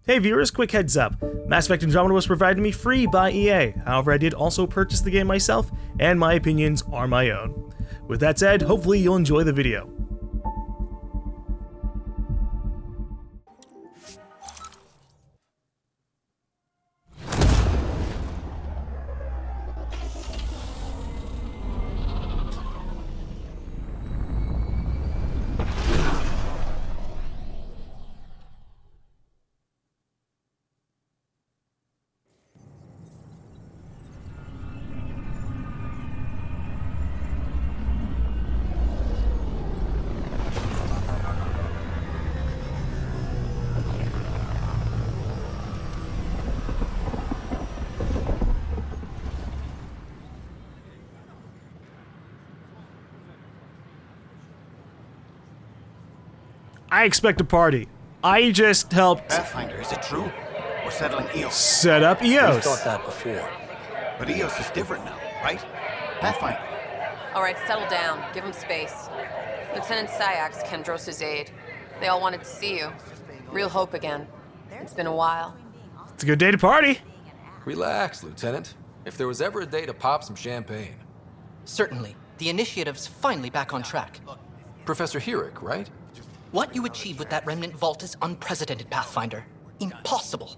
Hey viewers, quick heads up. Mass Effect Andromeda was provided to me free by EA. However, I did also purchase the game myself, and my opinions are my own. With that said, hopefully you'll enjoy the video. I expect a party. I just helped Pathfinder, is it true? We're settling EOS. set up We EOS. thought that before. But EOS is different now, right? Pathfinder. All right, settle down. Give him space. Lieutenant Syax, Kendros' aide. They all wanted to see you. Real hope again. It's been a while. It's a good day to party. Relax, Lieutenant. If there was ever a day to pop some champagne. Certainly. The initiative's finally back on track. Professor Herrick, right? What you achieved with that remnant vault is unprecedented, Pathfinder. Impossible.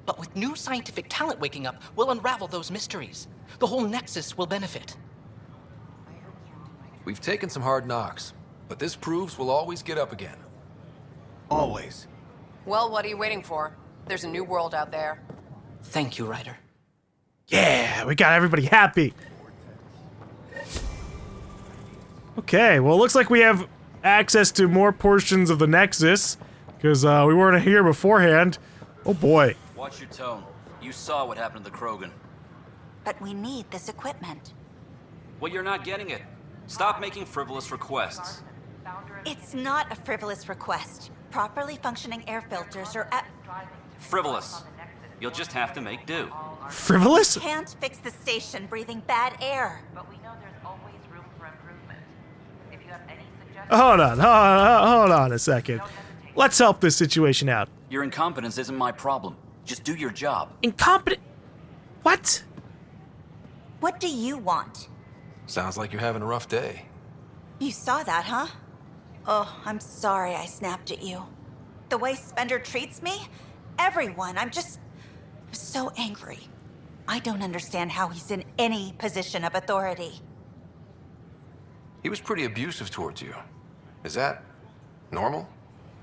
But with new scientific talent waking up, we'll unravel those mysteries. The whole Nexus will benefit. We've taken some hard knocks, but this proves we'll always get up again. Always. Well, what are you waiting for? There's a new world out there. Thank you, Ryder. Yeah, we got everybody happy. Okay, well, it looks like we have access to more portions of the Nexus, because we weren't here beforehand. Oh boy. Watch your tone. You saw what happened to the Krogan. But we need this equipment. Well, you're not getting it. Stop making frivolous requests. It's not a frivolous request. Properly functioning air filters are at... Frivolous. You'll just have to make do. Frivolous? Can't fix the station breathing bad air. But we know there's always room for improvement. If you have any suggestions... Hold on a second. Let's help this situation out. Your incompetence isn't my problem. Just do your job. Incompetent? What? What do you want? Sounds like you're having a rough day. You saw that, huh? Oh, I'm sorry I snapped at you. The way Spender treats me? Everyone, I'm so angry. I don't understand how he's in any position of authority. He was pretty abusive towards you. Is that normal?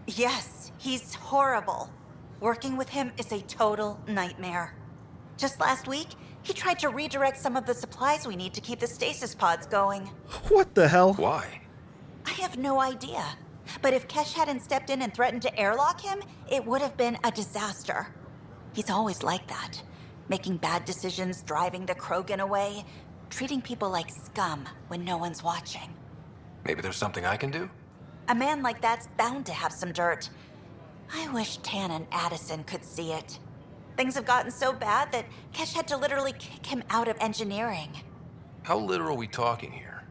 Yes, he's horrible. Working with him is a total nightmare. Just last week, he tried to redirect some of the supplies we need to keep the stasis pods going. What the hell? Why? I have no idea. But if Kesh hadn't stepped in and threatened to airlock him, it would have been a disaster. He's always like that. Making bad decisions, driving the Krogan away, treating people like scum when no one's watching. Maybe there's something I can do? A man like that's bound to have some dirt. I wish Tan and Addison could see it. Things have gotten so bad that Kesh had to literally kick him out of engineering. How literal are we talking here?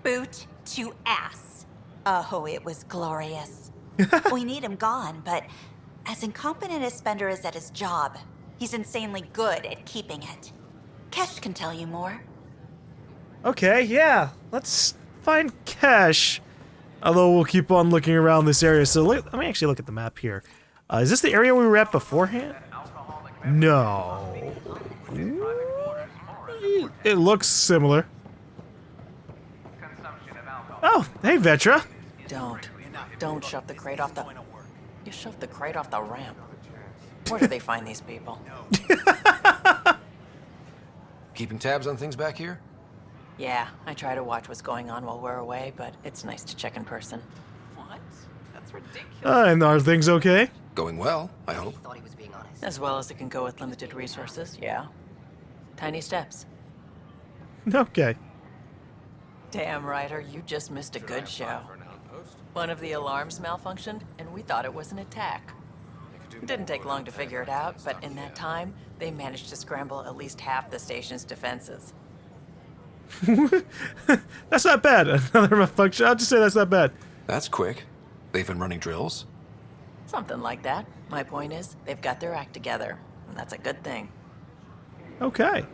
Boot to ass. Oh, it was glorious. We need him gone, but as incompetent as Spender is at his job, he's insanely good at keeping it. Kesh can tell you more. Okay, yeah. Let's find Kesh. Although we'll keep on looking around this area. So let me actually look at the map here. Is this the area we were at beforehand? No. It looks similar. Oh, hey Vetra. Don't shove the crate off the... You shoved the crate off the ramp. Where do they find these people? Keeping tabs on things back here? Yeah, I try to watch what's going on while we're away, but it's nice to check in person. What? That's ridiculous. And are things okay? Going well, I hope. As well as it can go with limited resources, yeah. Tiny steps. Okay. Damn, Ryder, you just missed a good show. One of the alarms malfunctioned, and we thought it was an attack. It didn't take long to figure it out, but in that time, they managed to scramble at least half the station's defenses. That's not bad. Another malfunction. I'll just say that's not bad. That's quick. They've been running drills? Something like that. My point is, they've got their act together, and that's a good thing. Okay.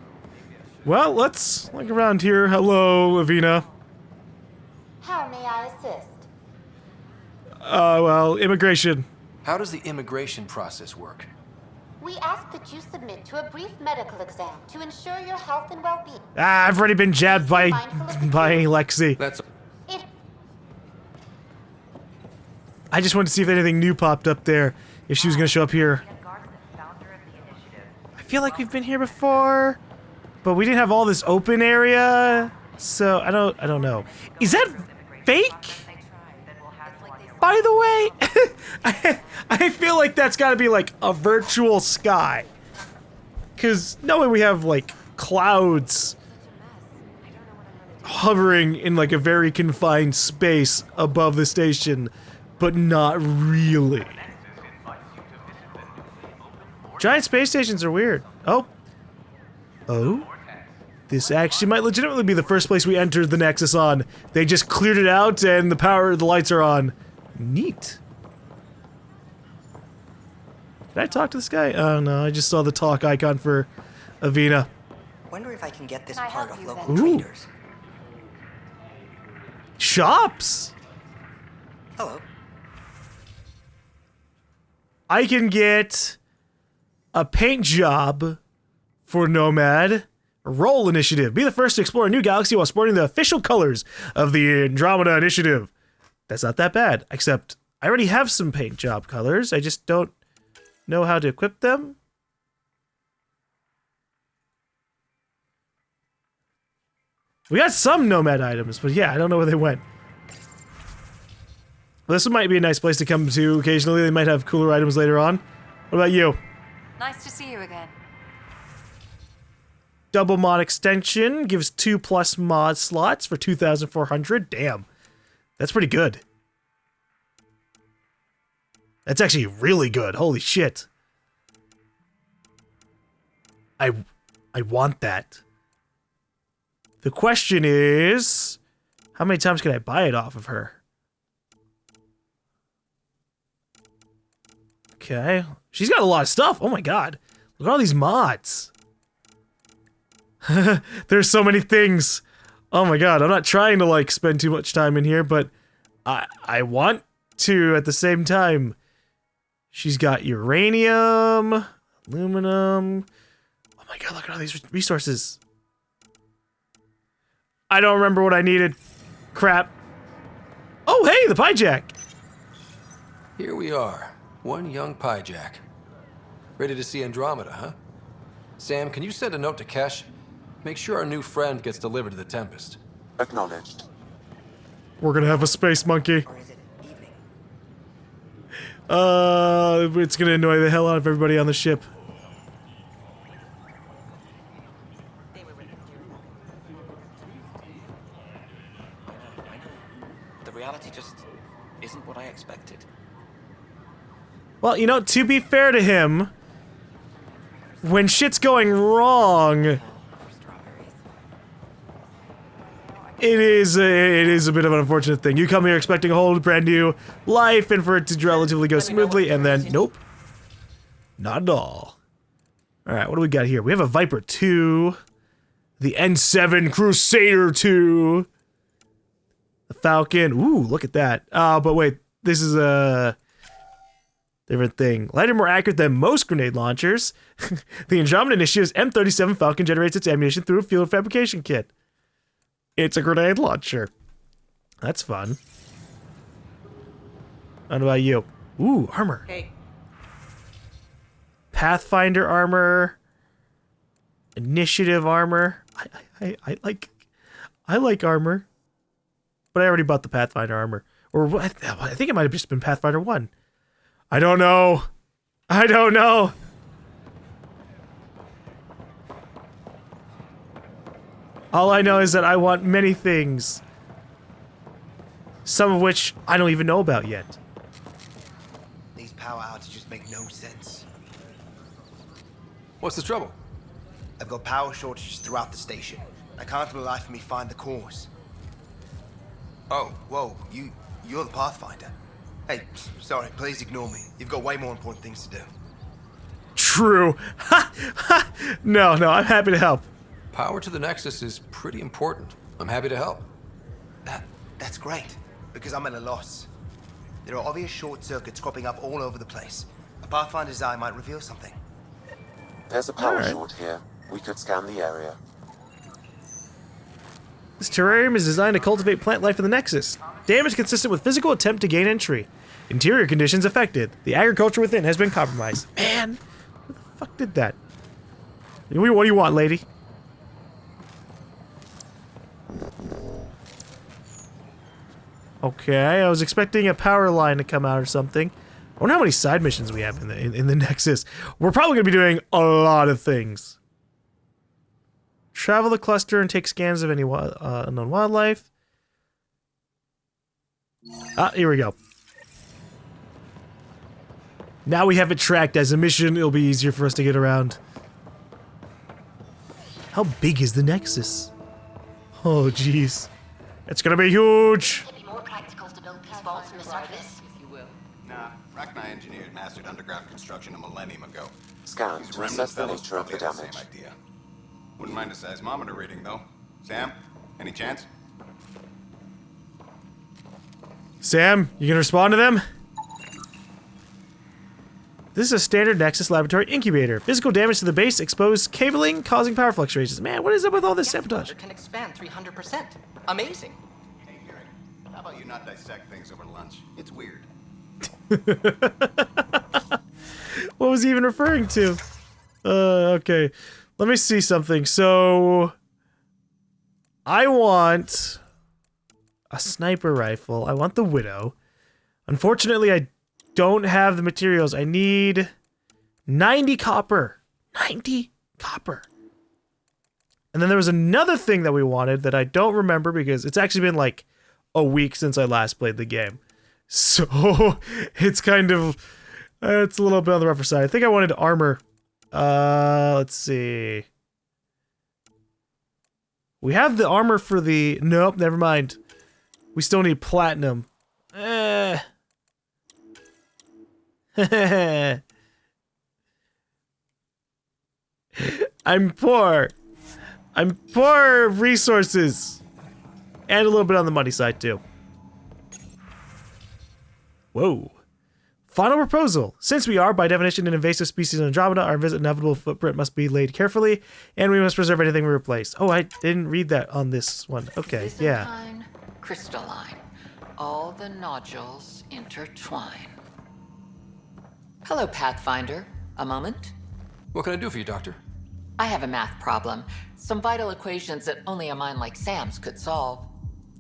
Well, let's look around here. Hello, Avina. How may I assist? Well, immigration. How does the immigration process work? We ask that you submit to a brief medical exam to ensure your health and well-being. Ah, I've already been jabbed by Lexi. That's It I just wanted to see if anything new popped up there. If she was gonna show up here. I feel like we've been here before, but we didn't have all this open area, so I don't know. Is that fake? By the way, I feel like that's got to be like a virtual sky, because knowing we have like clouds hovering in like a very confined space above the station, but not really. Giant space stations are weird. Oh. This actually might legitimately be the first place we entered the Nexus on. They just cleared it out and the lights are on. Neat. Did I talk to this guy? Oh no, I just saw the talk icon for Avina. Wonder if I can get this Can I part help of you local then? traders. Shops! Hello. I can get a paint job for Nomad. A role initiative. Be the first to explore a new galaxy while sporting the official colors of the Andromeda Initiative. That's not that bad, except I already have some paint job colors. I just don't know how to equip them. We got some Nomad items, but yeah, I don't know where they went. Well, this might be a nice place to come to occasionally. They might have cooler items later on. What about you? Nice to see you again. Double mod extension gives 2+ mod slots for 2,400. Damn. That's pretty good. That's actually really good. Holy shit. I want that. The question is, how many times can I buy it off of her? Okay. She's got a lot of stuff. Oh my god. Look at all these mods. There's so many things. Oh my god, I'm not trying to like spend too much time in here, but I want to at the same time. She's got uranium, aluminum. Oh my god, look at all these resources. I don't remember what I needed. Crap. Oh hey, the pie jack. Here we are, one young pie jack. Ready to see Andromeda, huh? Sam, can you send a note to Kesh? Make sure our new friend gets delivered to the Tempest. Acknowledged. We're gonna have a space monkey. Or is it evening? It's gonna annoy the hell out of everybody on the ship. I know. The reality just isn't what I expected. Well, you know, to be fair to him, when shit's going wrong, it is a bit of an unfortunate thing. You come here expecting a whole brand new life and for it to relatively go smoothly, and then nope, not at all. All right, what do we got here? We have a Viper 2, the N7 Crusader 2, the Falcon. Ooh, look at that. But wait, this is a different thing. Lighter, more accurate than most grenade launchers. The Andromeda Initiative's M37 Falcon generates its ammunition through a field fabrication kit. It's a grenade launcher. That's fun. What about you? Ooh, armor. Hey, Pathfinder armor. Initiative armor. I like armor. But I already bought the Pathfinder armor. Or I think it might have just been Pathfinder 1. I don't know. I don't know. All I know is that I want many things. Some of which I don't even know about yet. These power outages make no sense. What's the trouble? I've got power shortages throughout the station. I can't for the life of me find the cause. Oh, whoa, you're the Pathfinder. Hey, sorry, please ignore me. You've got way more important things to do. True. No, I'm happy to help. Power to the Nexus is pretty important. I'm happy to help. That's great, because I'm at a loss. There are obvious short circuits cropping up all over the place. A Pathfinder's eye might reveal something. There's a power short here. We could scan the area. This terrarium is designed to cultivate plant life in the Nexus. Damage consistent with physical attempt to gain entry. Interior conditions affected. The agriculture within has been compromised. Man, who the fuck did that? What do you want, lady? Okay, I was expecting a power line to come out or something. I wonder how many side missions we have in the Nexus. We're probably going to be doing a lot of things. Travel the cluster and take scans of any unknown wildlife. Ah, here we go. Now we have it tracked as a mission. It'll be easier for us to get around. How big is the Nexus? Oh, jeez. It's gonna be huge. It'd be more practical to build these vaults from the surface. Nah, Rachni engineered mastered underground construction a millennium ago. Scans reset the nature of the damage. Same idea. Wouldn't mind a seismometer reading, though. Sam, any chance? Sam, you gonna respond to them? This is a standard Nexus laboratory incubator. Physical damage to the base, exposed cabling, causing power fluctuations. Man, what is up with all this sabotage? Can expand 300%. Amazing. Hey, Gary, how about you not dissect things over lunch? It's weird. What was he even referring to? Okay. Let me see something. So, I want a sniper rifle. I want the Widow. Unfortunately, I don't have the materials. I need 90 copper. 90 copper. And then there was another thing that we wanted that I don't remember because it's actually been like a week since I last played the game. So, it's kind of... it's a little bit on the rougher side. I think I wanted armor. Let's see. We have the armor for the... Nope, never mind. We still need platinum. I'm poor. I'm poor of resources. And a little bit on the money side, too. Whoa. Final proposal. Since we are, by definition, an invasive species in Andromeda, our inevitable footprint must be laid carefully, and we must preserve anything we replace. Oh, I didn't read that on this one. Okay, yeah. Byzantine, crystalline. All the nodules intertwine. Hello, Pathfinder. A moment? What can I do for you, Doctor? I have a math problem. Some vital equations that only a mind like Sam's could solve.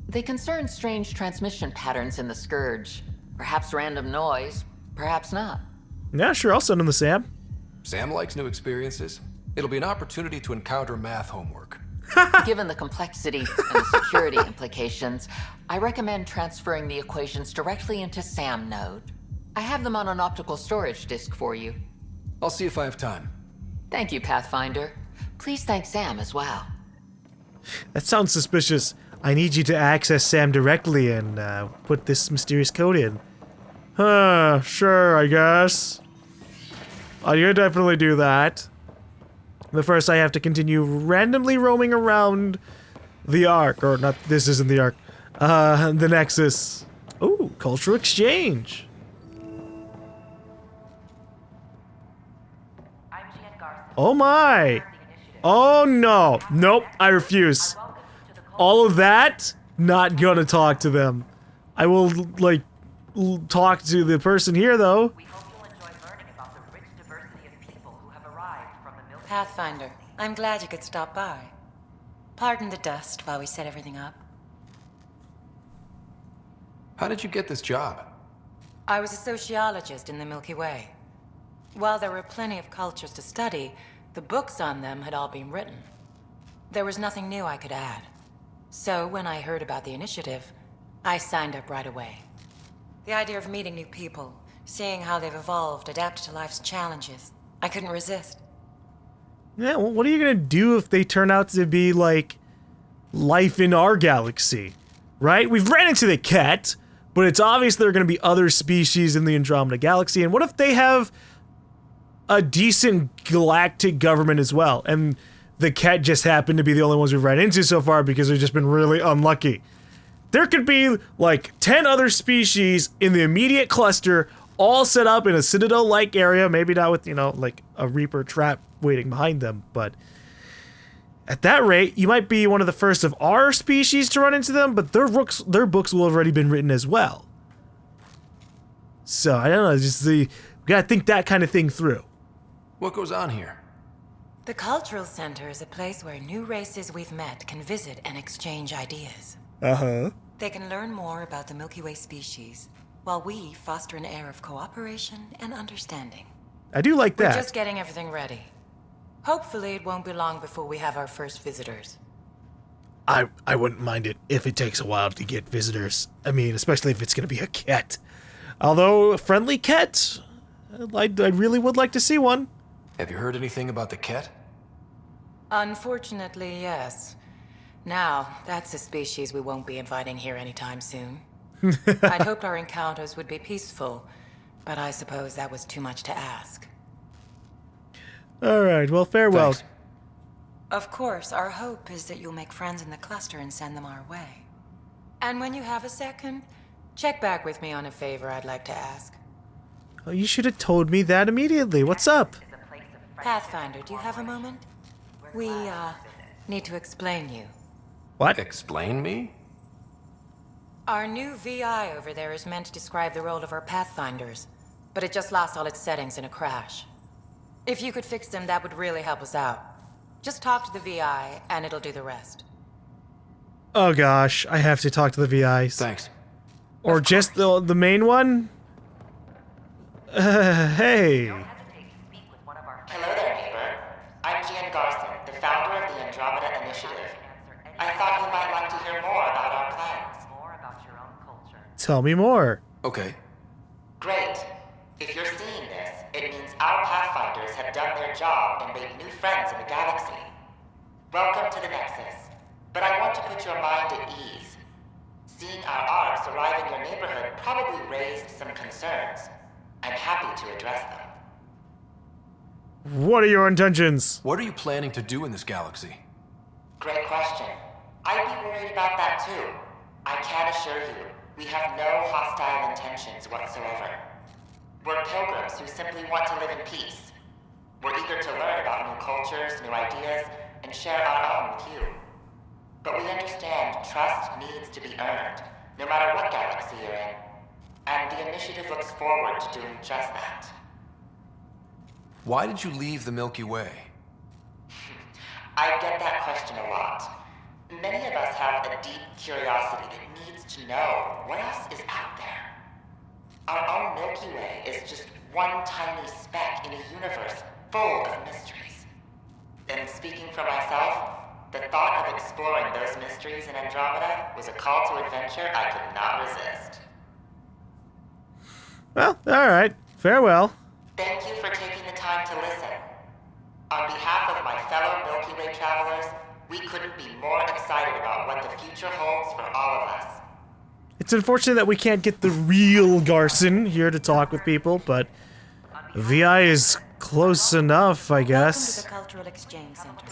They concern strange transmission patterns in the Scourge. Perhaps random noise, perhaps not. Yeah, sure, I'll send him the Sam. Sam likes new experiences. It'll be an opportunity to encounter math homework. Given the complexity and the security implications, I recommend transferring the equations directly into Sam node. I have them on an optical storage disk for you. I'll see if I have time. Thank you, Pathfinder. Please thank Sam as well. That sounds suspicious. I need you to access Sam directly and put this mysterious code in. Sure, I guess. I can definitely do that. But first I have to continue randomly roaming around the Ark. Or not, this isn't the Ark. The Nexus. Ooh, cultural exchange. Oh my! Oh no! Nope, I refuse. All of that? Not gonna talk to them. I will, like, talk to the person here, though. Pathfinder, I'm glad you could stop by. Pardon the dust while we set everything up. How did you get this job? I was a sociologist in the Milky Way. While there were plenty of cultures to study, the books on them had all been written. There was nothing new I could add. So when I heard about the initiative, I signed up right away. The idea of meeting new people, seeing how they've evolved, adapted to life's challenges, I couldn't resist. Yeah, well, what are you gonna do if they turn out to be, like, life in our galaxy? Right? We've ran into the cat, but it's obvious there are going to be other species in the Andromeda Galaxy. And what if they have a decent galactic government as well, and the Ket just happen to be the only ones we've run into so far because they've just been really unlucky? There could be like 10 other species in the immediate cluster, all set up in a Citadel-like area, maybe not with, you know, like a Reaper trap waiting behind them, but at that rate, you might be one of the first of our species to run into them, but their books will have already been written as well. So, I don't know, we gotta think that kind of thing through. What goes on here? The Cultural Center is a place where new races we've met can visit and exchange ideas. Uh-huh. They can learn more about the Milky Way species, while we foster an air of cooperation and understanding. I do like that. We're just getting everything ready. Hopefully it won't be long before we have our first visitors. I wouldn't mind it if it takes a while to get visitors. I mean, especially if it's gonna be a Ket. Although, a friendly Ket, I really would like to see one. Have you heard anything about the Ket? Unfortunately, yes. Now, that's a species we won't be inviting here anytime soon. I'd hoped our encounters would be peaceful, but I suppose that was too much to ask. Alright, well, farewell. Thanks. Of course, our hope is that you'll make friends in the cluster and send them our way. And when you have a second, check back with me on a favor I'd like to ask. Oh, you should have told me that immediately. What's up? Pathfinder, do you have a moment? We, need to explain you. What? Explain me? Our new VI over there is meant to describe the role of our Pathfinders, but it just lost all its settings in a crash. If you could fix them, that would really help us out. Just talk to the VI, and it'll do the rest. Oh gosh, I have to talk to the VIs. Thanks. Or just the main one? Hey. Hello there, neighbor. I'm Gian Garson, the founder of the Andromeda Initiative. I thought you might like to hear more about our plans. Tell me more. Okay. Great. If you're seeing this, it means our Pathfinders have done their job and made new friends in the galaxy. Welcome to the Nexus. But I want to put your mind at ease. Seeing our arcs arrive in your neighborhood probably raised some concerns. I'm happy to address them. What are your intentions? What are you planning to do in this galaxy? Great question. I'd be worried about that too. I can assure you, we have no hostile intentions whatsoever. We're pilgrims who simply want to live in peace. We're eager to learn about new cultures, new ideas, and share our own with you. But we understand trust needs to be earned, no matter what galaxy you're in. And the initiative looks forward to doing just that. Why did you leave the Milky Way? I get that question a lot. Many of us have a deep curiosity that needs to know what else is out there. Our own Milky Way is just one tiny speck in a universe full of mysteries. And speaking for myself, the thought of exploring those mysteries in Andromeda was a call to adventure I could not resist. Well, alright. Farewell. Thank you for taking the time to listen. On behalf of my fellow Milky Way travelers, we couldn't be more excited about what the future holds for all of us. It's unfortunate that we can't get the real Garson here to talk with people, but VI is close enough, I guess. Welcome to the Cultural Exchange Center.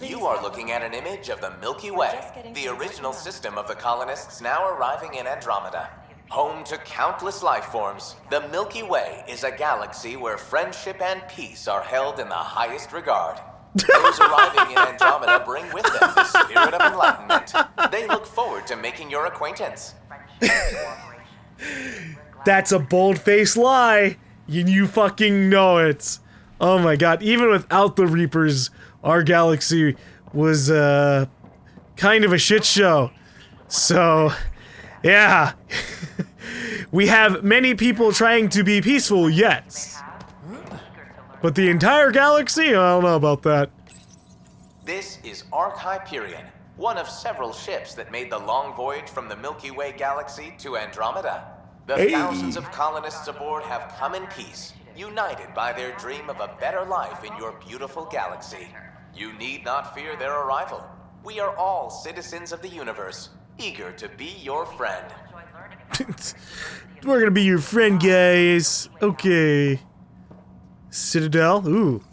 You are looking at an image of the Milky Way, the original system of the colonists now arriving in Andromeda. Home to countless life forms, the Milky Way is a galaxy where friendship and peace are held in the highest regard. Those arriving in Andromeda bring with them the spirit of enlightenment. They look forward to making your acquaintance. That's a bold-faced lie. You fucking know it. Oh my god, even without the Reapers, our galaxy was, kind of a shit show. So, yeah. We have many people trying to be peaceful, yes. But the entire galaxy? I don't know about that. This is Ark Hyperion, one of several ships that made the long voyage from the Milky Way Galaxy to Andromeda. The thousands of colonists aboard have come in peace, united by their dream of a better life in your beautiful galaxy. You need not fear their arrival. We are all citizens of the universe, eager to be your friend. We're gonna be your friend, guys. Okay. Citadel? Ooh.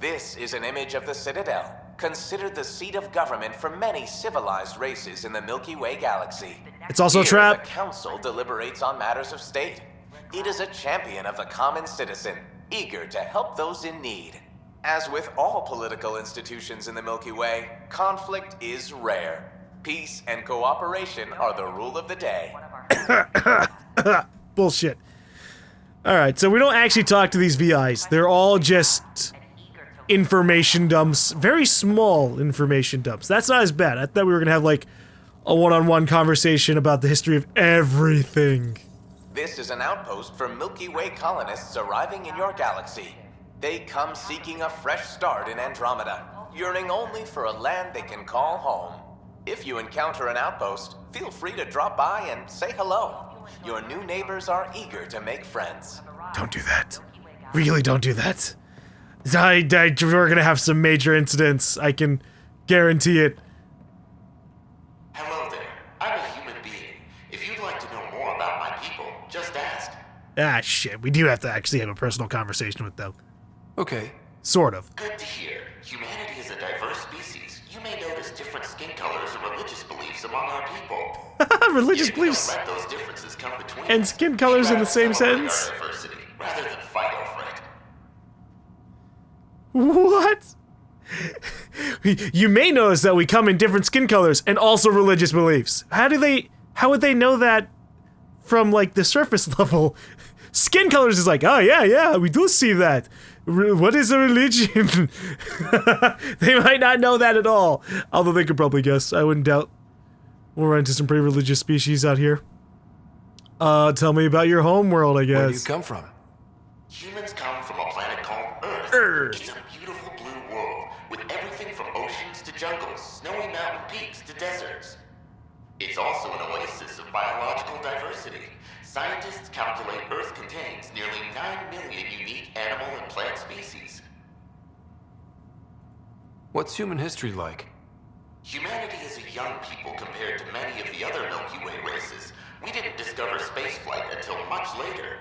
This is an image of the Citadel, considered the seat of government for many civilized races in the Milky Way Galaxy. It's also a Here, trap. The Council deliberates on matters of state. It is a champion of the common citizen, eager to help those in need. As with all political institutions in the Milky Way, conflict is rare. Peace and cooperation are the rule of the day. Bullshit. Alright, so we don't actually talk to these VIs. They're all just information dumps. Very small information dumps. That's not as bad. I thought we were gonna have, like, a one-on-one conversation about the history of everything. This is an outpost for Milky Way colonists arriving in your galaxy. They come seeking a fresh start in Andromeda, yearning only for a land they can call home. If you encounter an outpost, feel free to drop by and say hello. Your new neighbors are eager to make friends. Don't do that. Really don't do that. We're gonna have some major incidents. I can guarantee it. Hello there. I'm a human being. If you'd like to know more about my people, just ask. Ah, shit. We do have to actually have a personal conversation with them. Okay. Sort of. Good to hear. Humanity is a diverse species. You may notice different skin colors or religious beliefs among our people. Religious beliefs Let those differences come between and us. skin colors in the same Celebrate our sentence? diversity, rather than fight over it. What? You may notice that we come in different skin colors and also religious beliefs. How would they know that from, like, the surface level? Skin colors is like, oh yeah, we do see that. What is a religion? They might not know that at all. Although they could probably guess. I wouldn't doubt. We'll run into some pretty religious species out here. Tell me about your home world, I guess. Where do you come from? Humans come from a planet called Earth. It's a beautiful blue world with everything from oceans to jungles, snowy mountain peaks to deserts. It's also an oasis of biological diversity. Scientists calculate Earth contains nearly 9 million unique animal and plant species. What's human history like? Humanity is a young people compared to many of the other Milky Way races. We didn't discover spaceflight until much later.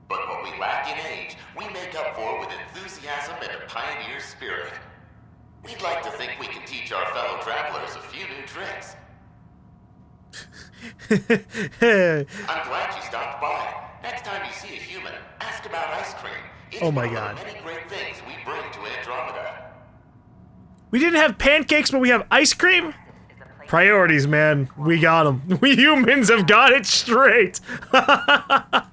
But what we lack in age, we make up for with enthusiasm and a pioneer spirit. We'd like to think we can teach our fellow travelers a few new tricks. I'm glad you stopped by. Next time you see a human, ask about ice cream. It's Oh my one God. of the many great things we bring to Andromeda. We didn't have pancakes, but we have ice cream? Priorities, man. We got them. We humans have got it straight. I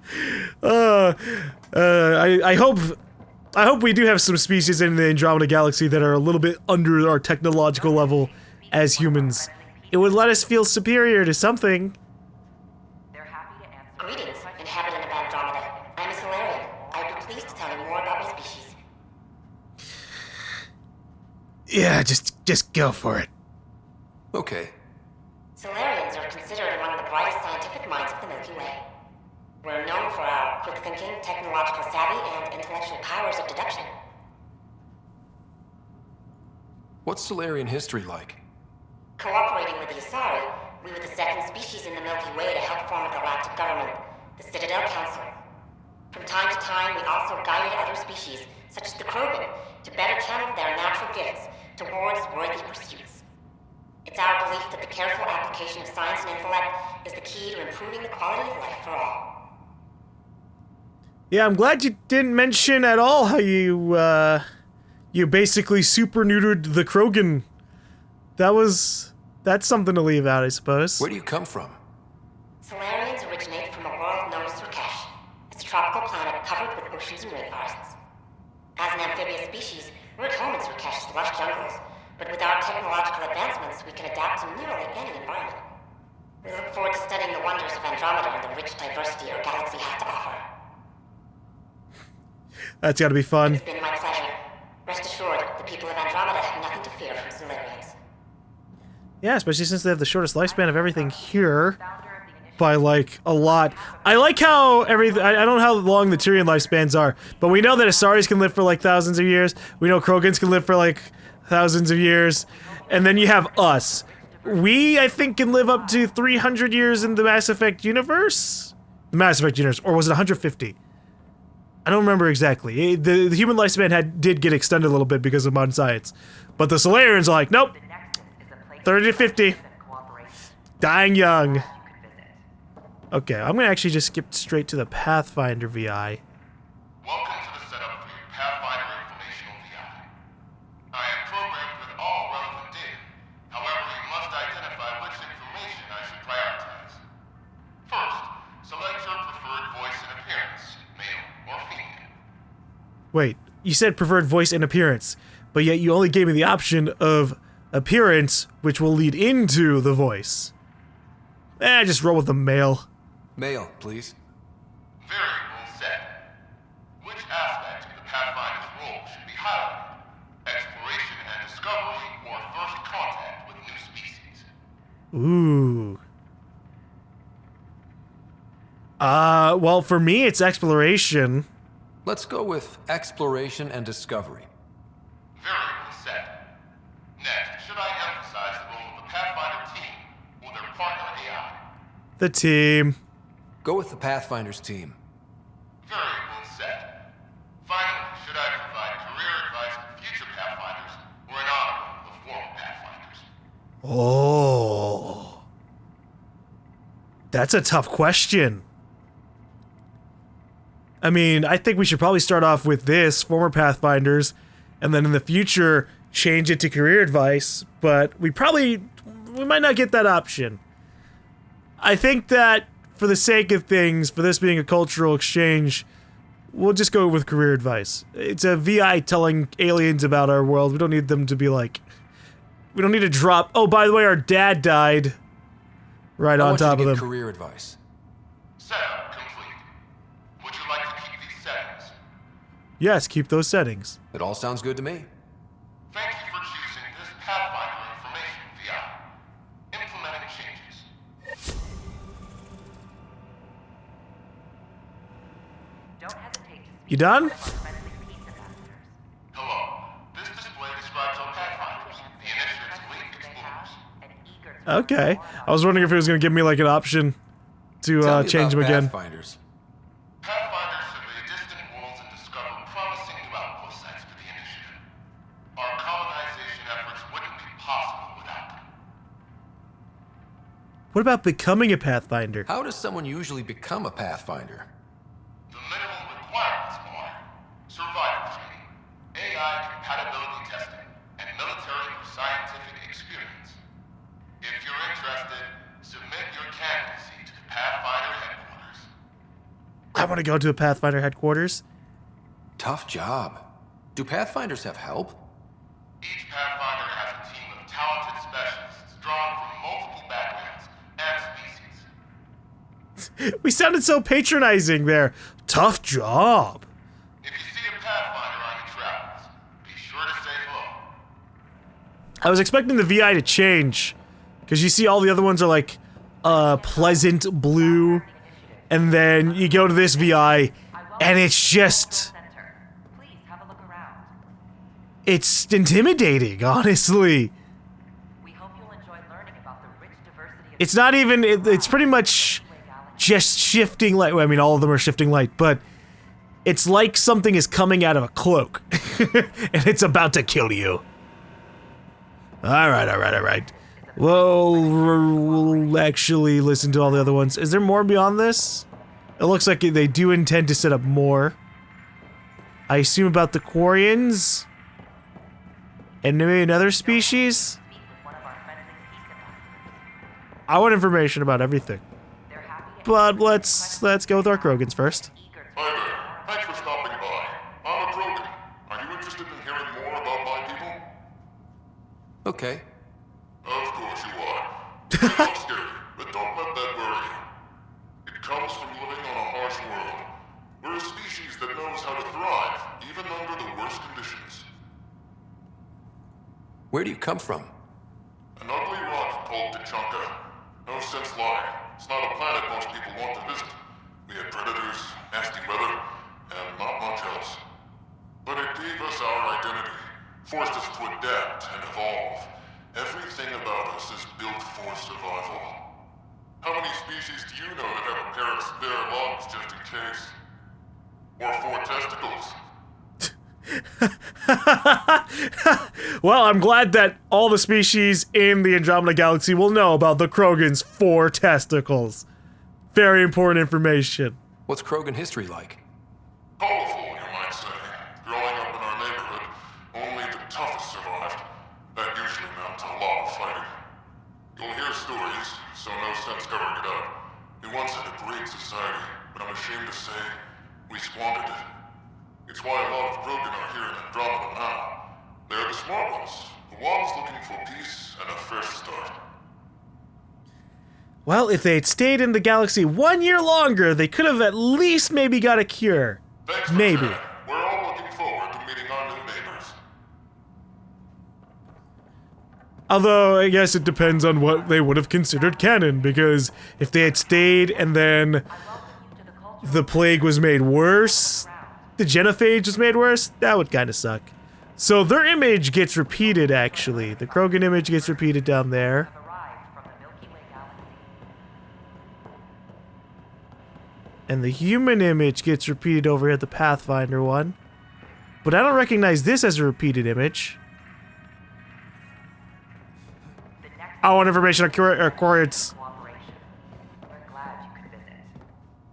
hope we do have some species in the Andromeda Galaxy that are a little bit under our technological level as humans. It would let us feel superior to something. Greetings, inhabitant of Andromeda. I'm a Salarian. I'd be pleased to tell you more about my species. Yeah, just go for it. Okay. Salarians are considered among the brightest scientific minds of the Milky Way. We're known for our quick thinking, technological savvy, and intellectual powers of deduction. What's Salarian history like? Cooperating with the Asari, we were the second species in the Milky Way to help form a galactic government, the Citadel Council. From time to time, we also guided other species, such as the Krogan, to better channel their natural gifts towards worthy pursuits. It's our belief that the careful application of science and intellect is the key to improving the quality of life for all. Yeah, I'm glad you didn't mention at all how you basically super neutered the Krogan. That's something to leave out, I suppose. Where do you come from? Salarians originate from a world known as Surkesh. It's a tropical planet covered with oceans and rainforests. As an amphibious species, we're at home in Surkesh's lush jungles, but with our technological advancements, we can adapt to nearly any environment. We look forward to studying the wonders of Andromeda and the rich diversity our galaxy has to offer. That's gotta be fun. It's been my pleasure. Rest assured, the people of Andromeda have nothing to fear from Salarians. Yeah, especially since they have the shortest lifespan of everything here. By, like, a lot. I like how I don't know how long the Turian lifespans are, but we know that Asaris can live for, like, thousands of years. We know Krogans can live for, like, thousands of years. And then you have us. we, I think, can live up to 300 years in the Mass Effect universe? The Mass Effect universe, or was it 150? I don't remember exactly. The human lifespan did get extended a little bit because of modern science. But the Salarians are like, nope, 30 to 50. Dying young. Okay, I'm gonna actually just skip straight to the Pathfinder VI. Welcome to the setup for your Pathfinder informational VI. I am programmed with all relevant data. However, you must identify which information I should prioritize. First, select your preferred voice and appearance, male or female. Wait, you said preferred voice and appearance, but yet you only gave me the option of appearance, which will lead into the voice. Just roll with the male. Male, please. Variable set. Which aspect of the Pathfinder's role should be highlighted? Exploration and discovery, or first contact with new species? Ooh. Well, for me, it's exploration. Let's go with exploration and discovery. Variable set. Next, should I emphasize the role of the Pathfinder team or their partner AI? The team. Go with the Pathfinder's team. Variable set. Finally, should I provide career advice to future Pathfinders or an honor of former Pathfinders? Oh. That's a tough question. I mean, I think we should probably start off with this, former Pathfinders, and then in the future, change it to career advice, but we might not get that option. I think that, for the sake of things, for this being a cultural exchange, we'll just go with career advice. It's a VI telling aliens about our world. We don't need them to be like... We don't need to drop, oh, by the way, our dad died, right on top of them. Career advice. Setup complete. Would you like to keep these settings? Yes, keep those settings. It all sounds good to me. Thank you for choosing this Pathfinder information VI. Implementing changes. You done? Hello. This display describes our Pathfinders, the Initiative's elite explorers. Okay. I was wondering if it was going to give me like an option to change them again. Pathfinders. Pathfinders survey distant worlds and discover promising new outpost sites for the Initiative. Our colonization efforts wouldn't be possible without them. What about becoming a Pathfinder? How does someone usually become a Pathfinder? The minimum requirements are survival training, AI compatibility testing, and military or scientific experience. If you're interested, submit your candidacy to the Pathfinder headquarters. I want to go to a Pathfinder headquarters. Tough job. Do Pathfinders have help? Each Pathfinder has a team of talented specialists drawn from multiple backgrounds and species. We sounded so patronizing there. Tough job. If you see a Pathfinder on your travels, be sure to say hello. I was expecting the VI to change, because you see all the other ones are like pleasant blue, and then you go to this VI, and it's just... It's intimidating, honestly. It's not even... It's pretty much just shifting light. Well, I mean, all of them are shifting light, but it's like something is coming out of a cloak, and it's about to kill you. Alright. We'll actually listen to all the other ones. Is there more beyond this? It looks like they do intend to set up more. I assume about the Quarians? And maybe another species? I want information about everything. But let's go with our Krogans first. Hi there. Thanks for stopping by. I'm a Krogan. Are you interested in hearing more about my people? Okay. Of course you are. It looks scary, but don't let that worry you. It comes from living on a harsh world. We're a species that knows how to thrive, even under the worst conditions. Where do you come from? An ugly rock called Tachanka. No sense lying. It's not a planet most people want to visit. We had predators, nasty weather, and not much else. But it gave us our identity, forced us to adapt and evolve. Everything about us is built for survival. How many species do you know that have a pair of spare lungs just in case? Or 4 testicles? Well, I'm glad that all the species in the Andromeda Galaxy will know about the Krogan's 4 testicles. Very important information. What's Krogan history like? Colorful, you might say. Growing up in our neighborhood, only the toughest survived. That usually meant a lot of fighting. You'll hear stories, so no sense covering it up. We once had a great society, but I'm ashamed to say, we squandered it. It's why a lot of Krogan are here in Andromeda now. They're the smart ones, the ones looking for peace and a fresh start. Well, if they had stayed in the galaxy 1 year longer, they could have at least maybe got a cure. Thanks maybe. For sharing. We're all looking forward to meeting our new neighbors. Although, I guess it depends on what they would have considered canon, because if they had stayed and then the plague was made worse, the genophage was made worse, that would kind of suck. So their image gets repeated, actually. The Krogan image gets repeated down there. And the human image gets repeated over here at the Pathfinder one. But I don't recognize this as a repeated image. I want information on coordinates.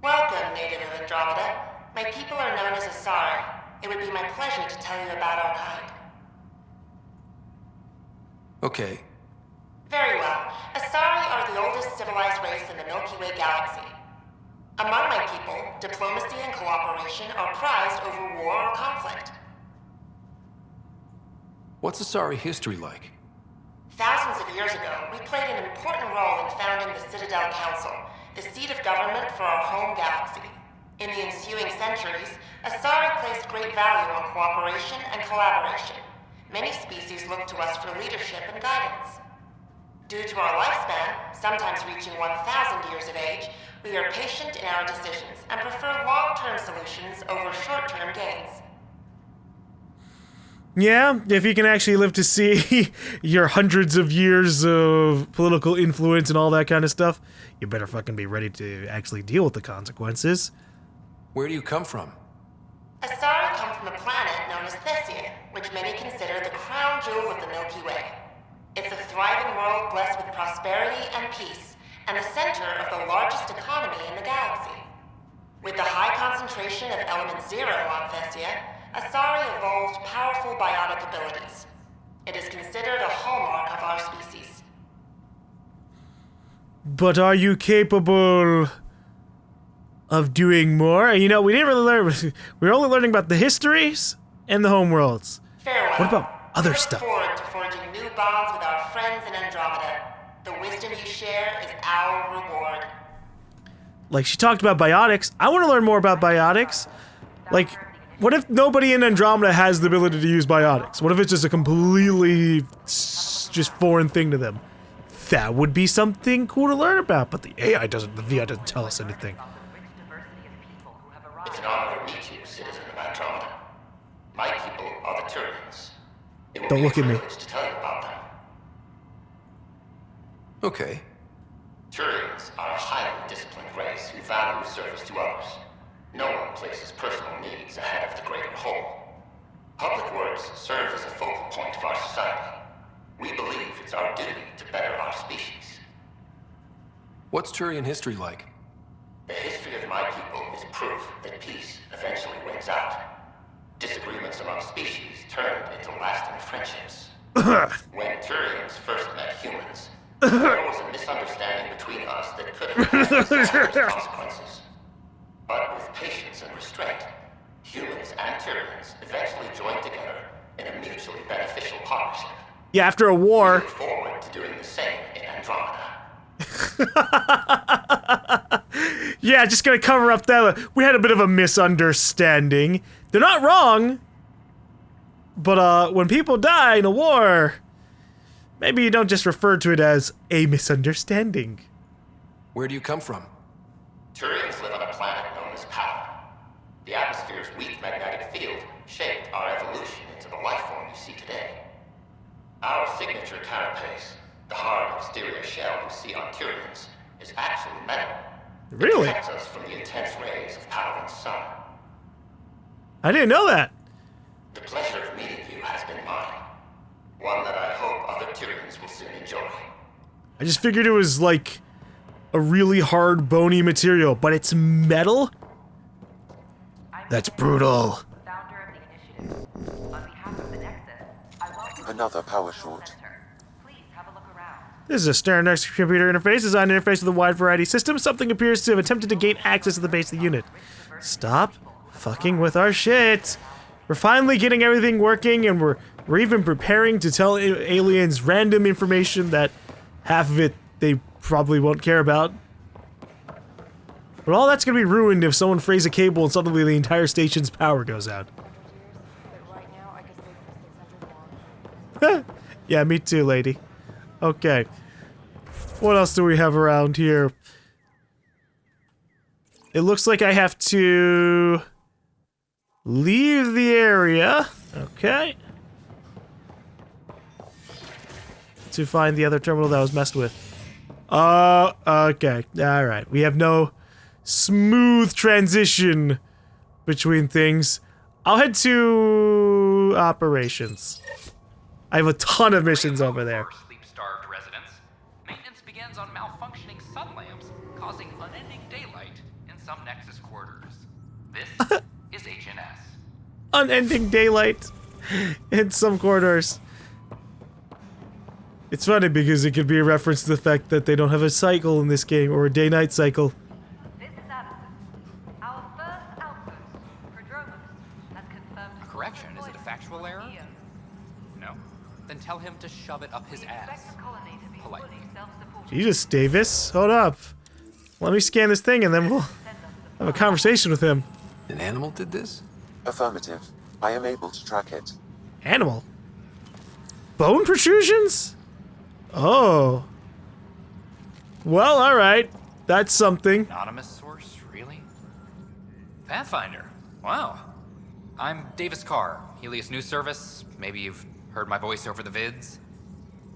Welcome, native of Andromeda. My people are known as Asari. It would be my pleasure to tell you about our kind. Okay. Very well. Asari are the oldest civilized race in the Milky Way Galaxy. Among my people, diplomacy and cooperation are prized over war or conflict. What's Asari history like? Thousands of years ago, we played an important role in founding the Citadel Council, the seat of government for our home galaxy. In the ensuing centuries, Asari placed great value on cooperation and collaboration. Many species look to us for leadership and guidance. Due to our lifespan, sometimes reaching 1,000 years of age, we are patient in our decisions and prefer long-term solutions over short-term gains. Yeah, if you can actually live to see your hundreds of years of political influence and all that kind of stuff, you better fucking be ready to actually deal with the consequences. Where do you come from? Asari come from a planet known as Thessia, which many consider the crown jewel of the Milky Way. It's a thriving world blessed with prosperity and peace, and the center of the largest economy in the galaxy. With the high concentration of element 0 on Thessia, Asari evolved powerful biotic abilities. It is considered a hallmark of our species. But are you capable of doing more? You know, we didn't really learn. We were only learning about the histories and the homeworlds. Farewell. What about other stuff? We look forward to forging new bonds with our friends in Andromeda. The wisdom you share is our reward. Like, she talked about biotics. I want to learn more about biotics. Like, what if nobody in Andromeda has the ability to use biotics? What if it's just a completely just foreign thing to them? That would be something cool to learn about, but the AI doesn't, the VI doesn't tell us anything. It's an honor to meet you, citizen of Andromeda. My people are the Turians. It will Don't be look a at me. privilege to tell you about them. Okay. Turians are a highly disciplined race who value service to others. No one places personal needs ahead of the greater whole. Public works serve as a focal point of our society. We believe it's our duty to better our species. What's Turian history like? The history of my people is proof that peace eventually wins out. Disagreements among species turned into lasting friendships. When Turians first met humans, there was a misunderstanding between us that could have had disastrous consequences. But with patience and restraint, humans and Turians eventually joined together in a mutually beneficial partnership. Yeah, after a war. We look forward to doing the same in Andromeda. Yeah, just gonna cover up that. We had a bit of a misunderstanding. They're not wrong. But when people die in a war, maybe you don't just refer to it as a misunderstanding. Where do you come from? Turians live on a planet known as Power. The atmosphere's weak magnetic field shaped our evolution into the life form you see today. Our signature carapace, the hard exterior shell you see on Turians, is actually metal. Really? It protects us from the intense rays of Paladin's sun. I didn't know that. The pleasure of meeting you has been mine. One that I hope other Turians will soon enjoy. I just figured it was like a really hard, bony material, but it's metal? That's brutal. Founder of the Initiative. On behalf of the Nexus, I welcome Another power short. Please have a look around. This is a standard Nexus computer interface designed to interface with a wide variety of systems. Something appears to have attempted to gain access to the base of the unit. Stop fucking with our shit. We're finally getting everything working, and we're even preparing to tell aliens random information that half of it they probably won't care about. But all that's gonna be ruined if someone frays a cable and suddenly the entire station's power goes out. Yeah, me too, lady. Okay. What else do we have around here? It looks like I have to leave the area. Okay. To find the other terminal that was messed with. Okay. Alright. We have no smooth transition between things. I'll head to operations. I have a ton of missions over there. Sleep-starved residents. Maintenance begins on malfunctioning sun lamps, causing unending daylight in some Nexus quarters. This is HNS. Unending daylight in some corridors. It's funny because it could be a reference to the fact that they don't have a cycle in this game, or a day-night cycle. This is Addison. Our first outpost, Prodromus, has confirmed A correction? Is it a factual error? No? Then tell him to shove it up his ass. Politely. Jesus, Davis, hold up. Let me scan this thing and then we'll have a conversation with him. An animal did this? Affirmative. I am able to track it. Animal? Bone protrusions? Oh. Well, alright. That's something. Anonymous source, really? Pathfinder. Wow. I'm Davis Carr, Helios News Service. Maybe you've heard my voice over the vids.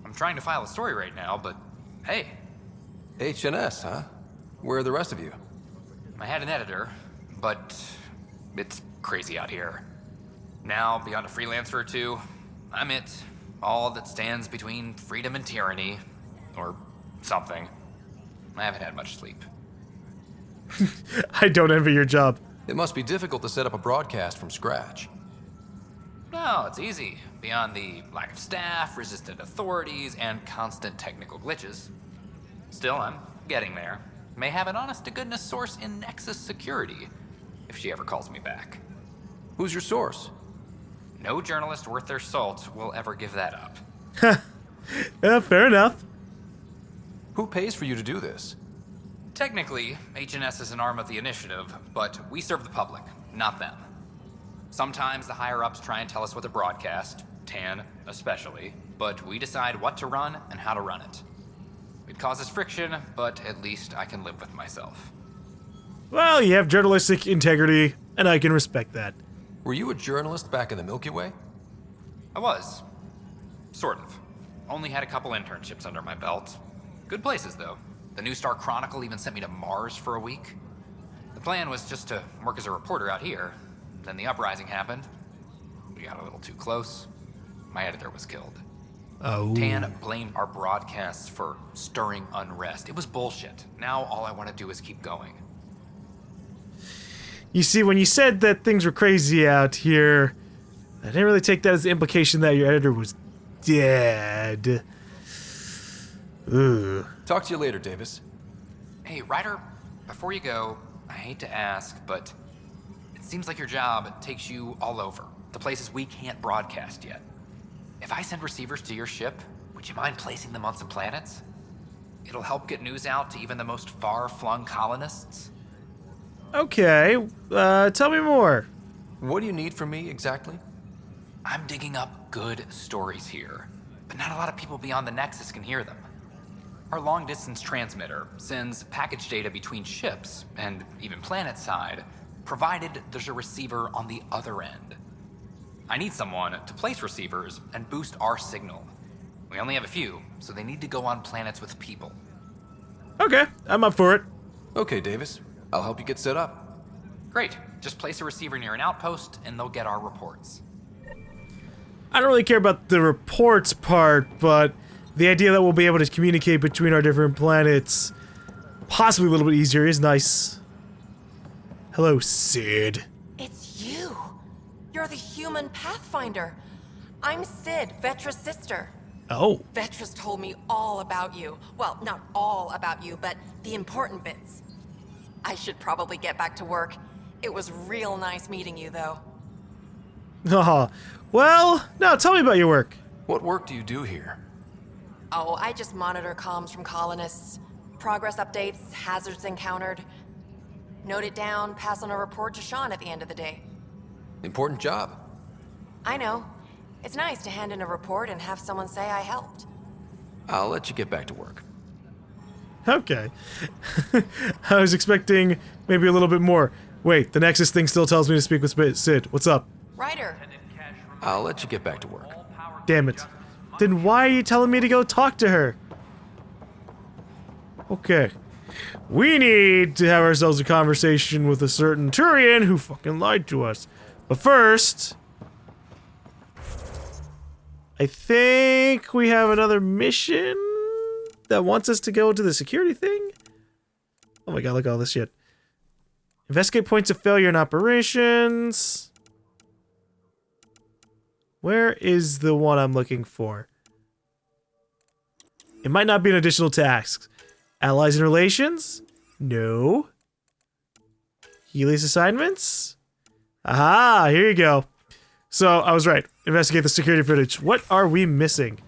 I'm trying to file a story right now, but hey. HNS, huh? Where are the rest of you? I had an editor, but it's crazy out here. Now, beyond a freelancer or two, I'm it. All that stands between freedom and tyranny. Or something. I haven't had much sleep. I don't envy your job. It must be difficult to set up a broadcast from scratch. No, it's easy. Beyond the lack of staff, resistant authorities, and constant technical glitches. Still, I'm getting there. May have an honest-to-goodness source in Nexus security, if she ever calls me back. Who's your source? No journalist worth their salt will ever give that up. Yeah, fair enough. Who pays for you to do this? Technically, HNS is an arm of the Initiative, but we serve the public, not them. Sometimes the higher-ups try and tell us what to broadcast, Tan especially, but we decide what to run and how to run it. It causes friction, but at least I can live with myself. Well, you have journalistic integrity, and I can respect that. Were you a journalist back in the Milky Way? I was. Sort of. Only had a couple internships under my belt. Good places, though. The New Star Chronicle even sent me to Mars for a week. The plan was just to work as a reporter out here. Then the uprising happened. We got a little too close. My editor was killed. Oh. Tan blamed our broadcasts for stirring unrest. It was bullshit. Now all I want to do is keep going. You see, when you said that things were crazy out here, I didn't really take that as the implication that your editor was dead. Ooh. Talk to you later, Davis. Hey, Ryder, before you go, I hate to ask, but it seems like your job takes you all over, the places we can't broadcast yet. If I send receivers to your ship, would you mind placing them on some planets? It'll help get news out to even the most far-flung colonists. Okay, tell me more. What do you need from me, exactly? I'm digging up good stories here, but not a lot of people beyond the Nexus can hear them. Our long-distance transmitter sends package data between ships, and even planet-side, provided there's a receiver on the other end. I need someone to place receivers and boost our signal. We only have a few, so they need to go on planets with people. Okay, I'm up for it. Okay, Davis. I'll help you get set up. Great. Just place a receiver near an outpost, and they'll get our reports. I don't really care about the reports part, but the idea that we'll be able to communicate between our different planets, possibly a little bit easier, is nice. Hello, Sid. It's you. You're the human Pathfinder. I'm Sid, Vetra's sister. Oh. Vetra's told me all about you. Well, not all about you, but the important bits. I should probably get back to work. It was real nice meeting you, though. Well, now tell me about your work. What work do you do here? Oh, I just monitor comms from colonists. Progress updates, hazards encountered. Note it down, pass on a report to Sean at the end of the day. Important job. I know. It's nice to hand in a report and have someone say I helped. I'll let you get back to work. Okay. I was expecting maybe a little bit more. Wait, the Nexus thing still tells me to speak with Sid. What's up? Ryder. I'll let you get back to work. Damn it. Then why are you telling me to go talk to her? Okay. We need to have ourselves a conversation with a certain Turian who fucking lied to us. But first, I think we have another mission that wants us to go to the security thing. Oh my god, look at all this shit. Investigate points of failure in operations. Where is the one I'm looking for? It might not be an additional task. Allies and relations? No. Healy's assignments? Aha, here you go. So, I was right. Investigate the security footage. What are we missing?